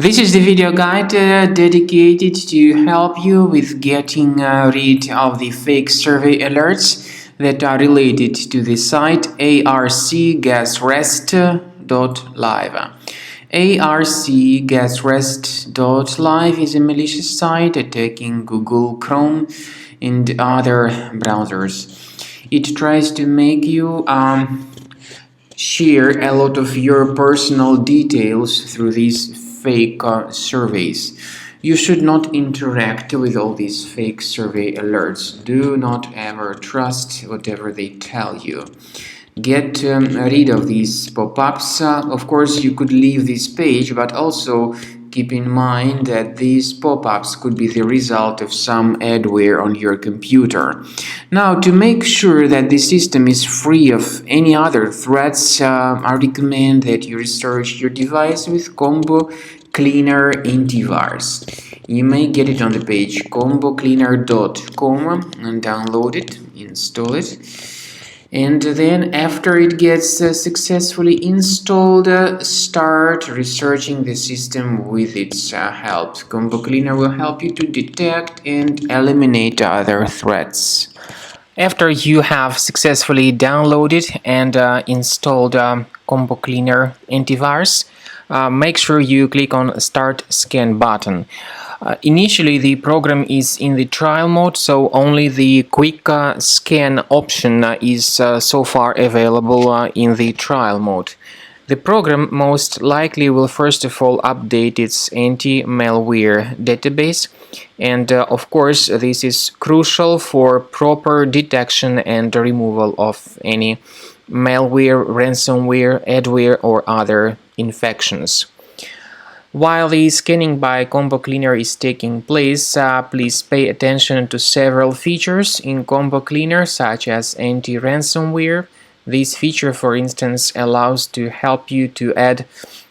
This is the video guide dedicated to help you with getting rid of the fake survey alerts that are related to the site Arcgasrest.live. Arcgasrest.live is a malicious site attacking Google Chrome and other browsers. It tries to make you share a lot of your personal details through these fake surveys. You should not interact with all these fake survey alerts. Do not ever trust whatever they tell you. Get rid of these pop-ups. Of course, you could leave this page, but also keep in mind that these pop-ups could be the result of some adware on your computer. Now, to make sure that the system is free of any other threats, I recommend that you research your device with Combo Cleaner Antivirus. You may get it on the page combocleaner.com and download it, install it. And then after it gets successfully installed, start researching the system with its help. Combo Cleaner will help you to detect and eliminate other threats. After you have successfully downloaded and installed Combo Cleaner Antivirus, make sure you click on Start Scan button. Initially, the program is in the trial mode, so only the quick scan option is so far available in the trial mode. The program most likely will first of all update its anti-malware database, and of course this is crucial for proper detection and removal of any malware, ransomware, adware or other infections. While the scanning by Combo Cleaner is taking place, please pay attention to several features in Combo Cleaner, such as anti-ransomware. This feature, for instance, allows to help you to add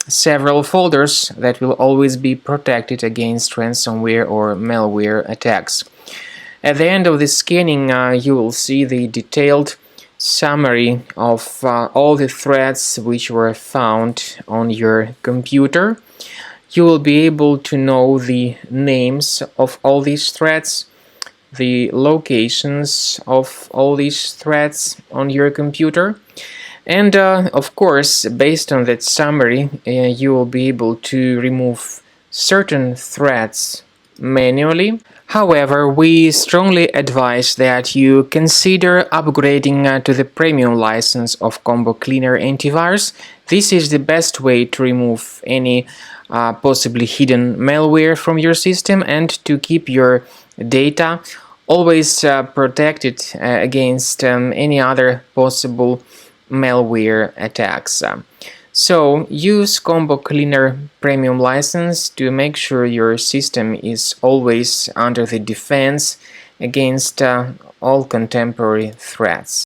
several folders that will always be protected against ransomware or malware attacks. At the end of the scanning, you will see the detailed summary of all the threats which were found on your computer. You will be able to know the names of all these threats, the locations of all these threats on your computer, and of course, based on that summary, you will be able to remove certain threats manually. However, we strongly advise that you consider upgrading to the premium license of Combo Cleaner Antivirus. This is the best way to remove any possibly hidden malware from your system and to keep your data always protected against any other possible malware attacks. So use Combo Cleaner Premium license to make sure your system is always under the defense against all contemporary threats.